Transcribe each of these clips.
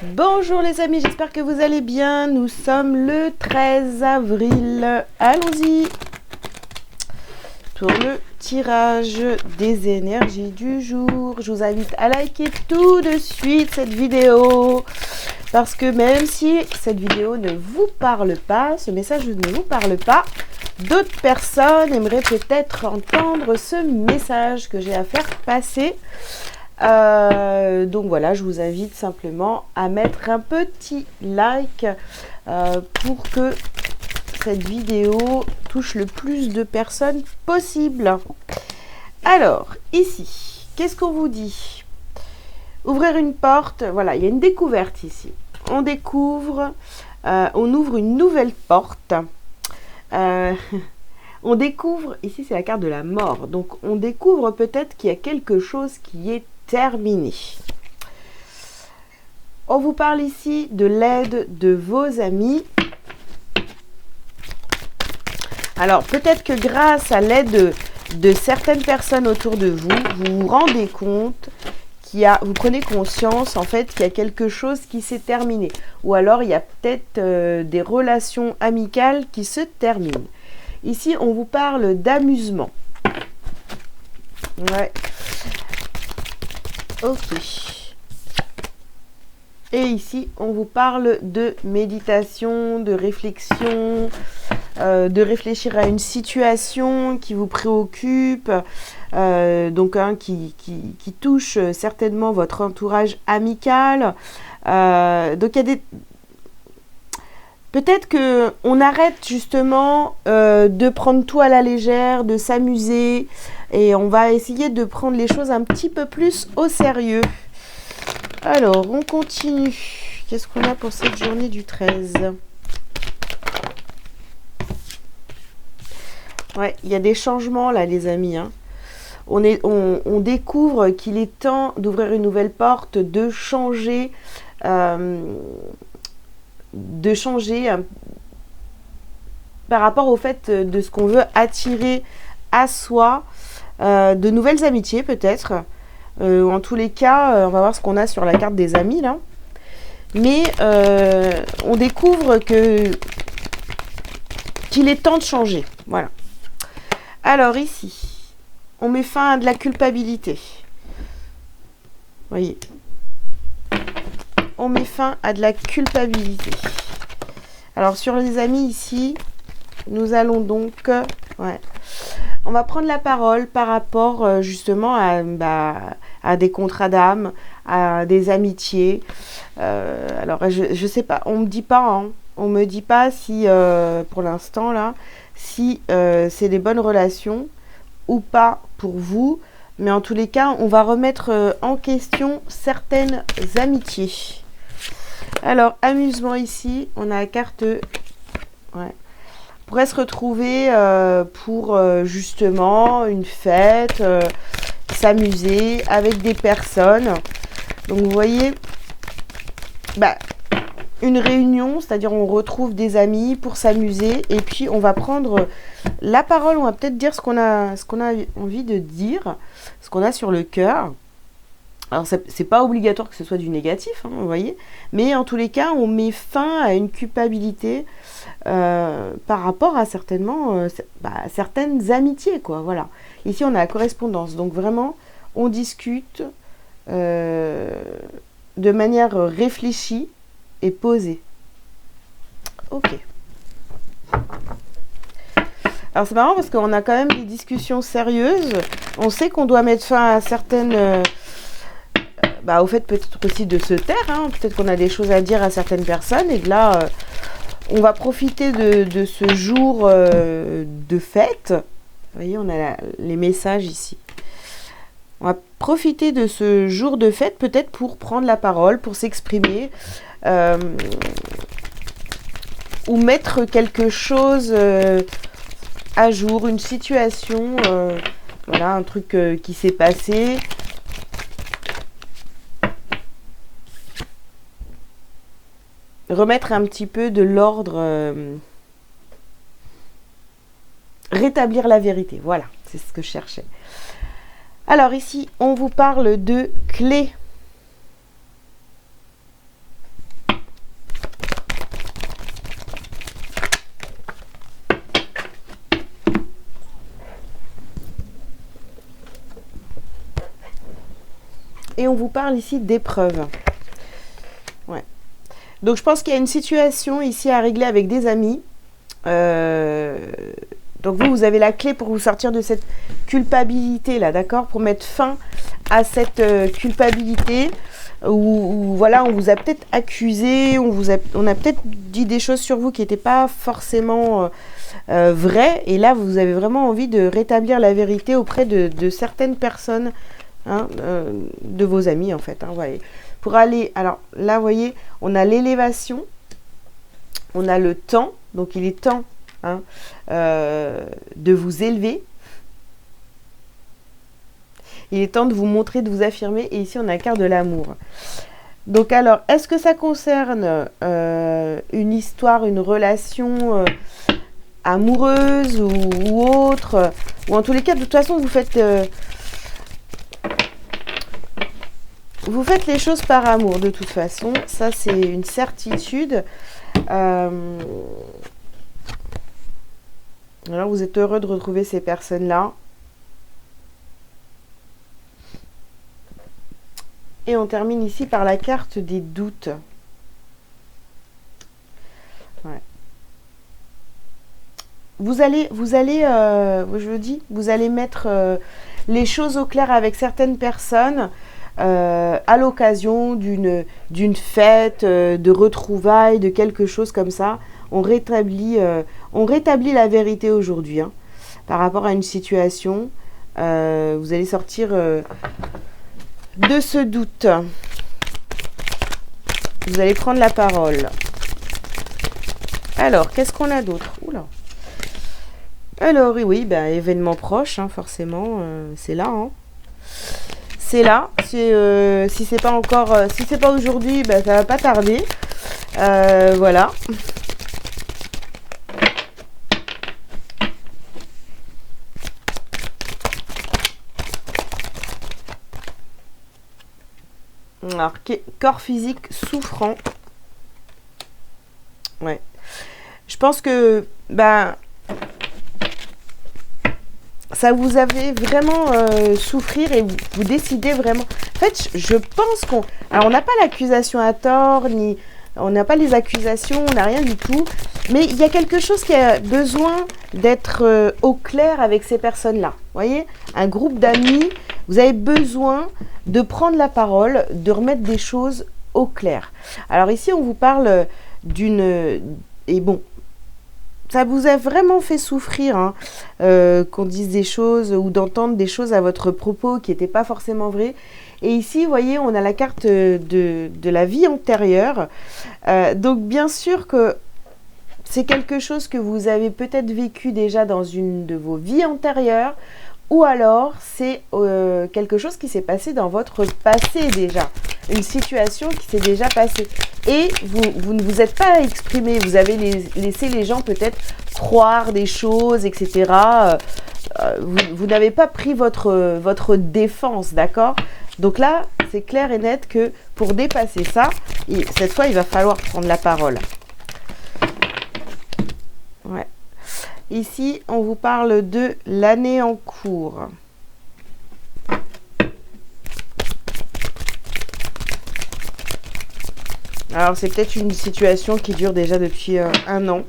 Bonjour les amis, j'espère que vous allez bien. Nous sommes le 13 avril. Allons-y pour le tirage des énergies du jour. Je vous invite à liker tout de suite cette vidéo. Parce que même si cette vidéo ne vous parle pas, ce message ne vous parle pas, d'autres personnes aimeraient peut-être entendre ce message que j'ai à faire passer. Donc voilà, je vous invite simplement à mettre un petit like pour que cette vidéo touche le plus de personnes possible. Alors, ici, qu'est-ce qu'on vous dit? Ouvrir une porte, voilà, il y a une découverte ici. On découvre, on ouvre une nouvelle porte. On découvre, ici c'est la carte de la mort, donc on découvre peut-être qu'il y a quelque chose qui est terminé. On vous parle ici de l'aide de vos amis. Alors peut-être que grâce à l'aide de certaines personnes autour de vous, vous vous rendez compte vous prenez conscience en fait qu'il y a quelque chose qui s'est terminé. Ou alors il y a peut-être des relations amicales qui se terminent. Ici on vous parle d'amusement. Ouais. Ok. Et ici, on vous parle de méditation, de réflexion, de réfléchir à une situation qui vous préoccupe, donc qui touche certainement votre entourage amical. Donc il y a des... Peut-être qu'on arrête justement de prendre tout à la légère, de s'amuser, et on va essayer de prendre les choses un petit peu plus au sérieux. Alors, on continue. Qu'est-ce qu'on a pour cette journée du 13 ? Ouais, il y a des changements là, les amis. Hein. On découvre qu'il est temps d'ouvrir une nouvelle porte, de changer... par rapport au fait de ce qu'on veut attirer à soi, de nouvelles amitiés peut-être. En tous les cas, on va voir ce qu'on a sur la carte des amis là. Mais on découvre qu'il est temps de changer. Voilà. Alors ici, on met fin à de la culpabilité. Vous voyez. On met fin à de la culpabilité. Alors sur les amis ici, nous allons donc... ouais. On va prendre la parole par rapport justement à des contrats d'âme, à des amitiés. Alors je sais pas, on me dit pas, hein, on me dit pas si pour l'instant là, si c'est des bonnes relations ou pas pour vous. Mais en tous les cas, on va remettre en question certaines amitiés. Alors amusement ici, on a la carte. Ouais. On pourrait se retrouver pour justement une fête, s'amuser avec des personnes. Donc vous voyez, une réunion, c'est-à-dire on retrouve des amis pour s'amuser et puis on va prendre la parole, on va peut-être dire ce qu'on a envie de dire, ce qu'on a sur le cœur. Alors c'est pas obligatoire que ce soit du négatif, hein, vous voyez, mais en tous les cas on met fin à une culpabilité par rapport à certainement certaines amitiés, quoi. Voilà. Ici on a la correspondance, donc vraiment on discute de manière réfléchie et posée. Ok. Alors c'est marrant parce qu'on a quand même des discussions sérieuses. On sait qu'on doit mettre fin à certaines au fait peut-être aussi de se taire, hein. Peut-être qu'on a des choses à dire à certaines personnes et que là on va profiter de ce jour de fête. Vous voyez, on a les messages ici. On va profiter de ce jour de fête peut-être pour prendre la parole, pour s'exprimer ou mettre quelque chose à jour, une situation, voilà, un truc qui s'est passé. Remettre un petit peu de l'ordre, rétablir la vérité, voilà, c'est ce que je cherchais. Alors ici, on vous parle de clés. Et on vous parle ici d'épreuves. Ouais. Donc, je pense qu'il y a une situation ici à régler avec des amis. Donc, vous avez la clé pour vous sortir de cette culpabilité-là, d'accord? Pour mettre fin à cette culpabilité où, voilà, on vous a peut-être accusé, on a peut-être dit des choses sur vous qui n'étaient pas forcément vraies. Et là, vous avez vraiment envie de rétablir la vérité auprès de certaines personnes, hein, de vos amis, en fait. Hein, voyez. Pour aller, alors là, vous voyez, on a l'élévation, on a le temps, donc il est temps, hein, de vous élever. Il est temps de vous montrer, de vous affirmer. Et ici, on a la carte de l'amour. Donc alors, est-ce que ça concerne une histoire, une relation amoureuse ou autre? Ou en tous les cas, de toute façon, vous faites les choses par amour, de toute façon. Ça, c'est une certitude. Alors, vous êtes heureux de retrouver ces personnes-là. Et on termine ici par la carte des doutes. Ouais. Vous allez, je le dis, vous allez mettre les choses au clair avec certaines personnes à l'occasion d'une fête, de retrouvailles, de quelque chose comme ça. On rétablit la vérité aujourd'hui, hein, par rapport à une situation. Vous allez sortir de ce doute. Vous allez prendre la parole. Alors, qu'est-ce qu'on a d'autre? Oula. Alors, oui, ben, événement proche, hein, forcément, c'est là. Hein. C'est là. Si c'est pas encore, si c'est pas aujourd'hui, ben, ça va pas tarder. Voilà. Alors, corps physique souffrant. Ouais. Je pense que, ben, ça vous avez vraiment souffrir et vous décidez vraiment. En fait, je pense qu'on... Alors, on n'a pas l'accusation à tort, ni... On n'a pas les accusations, on n'a rien du tout. Mais il y a quelque chose qui a besoin d'être au clair avec ces personnes-là. Vous voyez? Un groupe d'amis, vous avez besoin de prendre la parole, de remettre des choses au clair. Alors ici, on vous parle d'une... Et bon, ça vous a vraiment fait souffrir, hein, qu'on dise des choses ou d'entendre des choses à votre propos qui n'étaient pas forcément vraies. Et ici, vous voyez, on a la carte de la vie antérieure. Donc, bien sûr que c'est quelque chose que vous avez peut-être vécu déjà dans une de vos vies antérieures. Ou alors, c'est quelque chose qui s'est passé dans votre passé déjà. Une situation qui s'est déjà passée. Et vous ne vous êtes pas exprimé. Vous avez laissé les gens peut-être croire des choses, etc. Vous n'avez pas pris votre défense, d'accord ? Donc là, c'est clair et net que pour dépasser ça, cette fois, il va falloir prendre la parole. Ouais. Ici, on vous parle de l'année en cours. Alors, c'est peut-être une situation qui dure déjà depuis 1 an.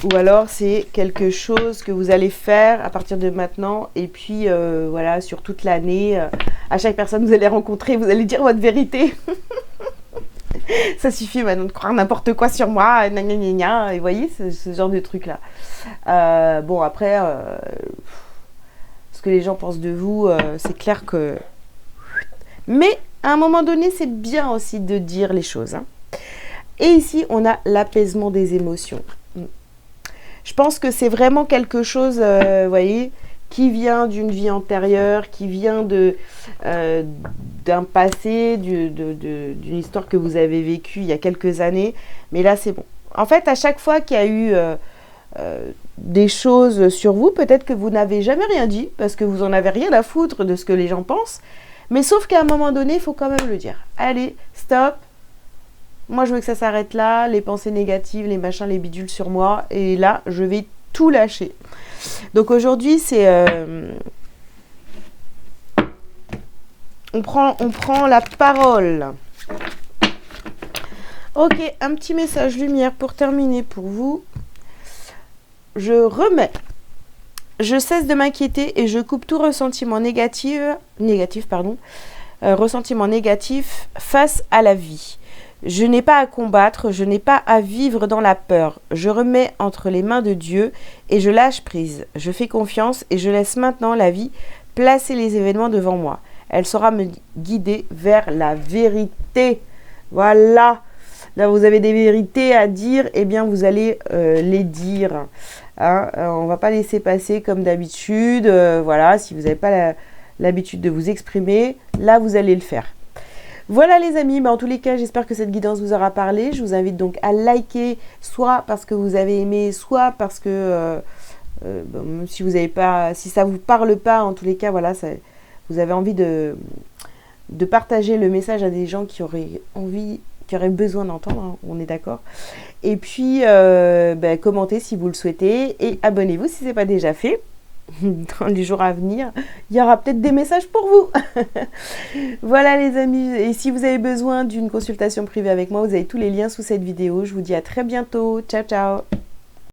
Ou alors, c'est quelque chose que vous allez faire à partir de maintenant. Et puis, voilà, sur toute l'année, à chaque personne que vous allez rencontrer, vous allez dire votre vérité. Ça suffit maintenant de croire n'importe quoi sur moi. Gna gna gna gna. Et vous voyez, ce genre de truc-là. Bon, après, ce que les gens pensent de vous, c'est clair que... Mais, à un moment donné, c'est bien aussi de dire les choses. Hein. Et ici, on a l'apaisement des émotions. Je pense que c'est vraiment quelque chose, vous voyez, qui vient d'une vie antérieure, qui vient d'un passé, d'une histoire que vous avez vécue il y a quelques années. Mais là, c'est bon. En fait, à chaque fois qu'il y a eu des choses sur vous, peut-être que vous n'avez jamais rien dit, parce que vous n'en avez rien à foutre de ce que les gens pensent. Mais sauf qu'à un moment donné, il faut quand même le dire. Allez, stop. Moi, je veux que ça s'arrête là, les pensées négatives, les machins, les bidules sur moi. Et là, je vais tout lâcher. Donc aujourd'hui, c'est On prend la parole. Ok, un petit message lumière pour terminer pour vous. Je remets. Je cesse de m'inquiéter et je coupe tout ressentiment ressentiment négatif face à la vie. Je n'ai pas à combattre, je n'ai pas à vivre dans la peur. Je remets entre les mains de Dieu et je lâche prise. Je fais confiance et je laisse maintenant la vie placer les événements devant moi. Elle saura me guider vers la vérité. Voilà. Là, vous avez des vérités à dire, eh bien, vous allez les dire. Hein, on ne va pas laisser passer comme d'habitude. Voilà, si vous n'avez pas l'habitude de vous exprimer, là, vous allez le faire. Voilà les amis, en tous les cas, j'espère que cette guidance vous aura parlé. Je vous invite donc à liker, soit parce que vous avez aimé, soit parce que si vous avez pas, si ça vous parle pas, en tous les cas, voilà, vous avez envie de partager le message à des gens qui auraient envie, qui auraient besoin d'entendre, hein, on est d'accord. Et puis, commentez si vous le souhaitez et abonnez-vous si ce n'est pas déjà fait. Dans les jours à venir, il y aura peut-être des messages pour vous. Voilà les amis, et si vous avez besoin d'une consultation privée avec moi, vous avez tous les liens sous cette vidéo. Je vous dis à très bientôt. Ciao, ciao.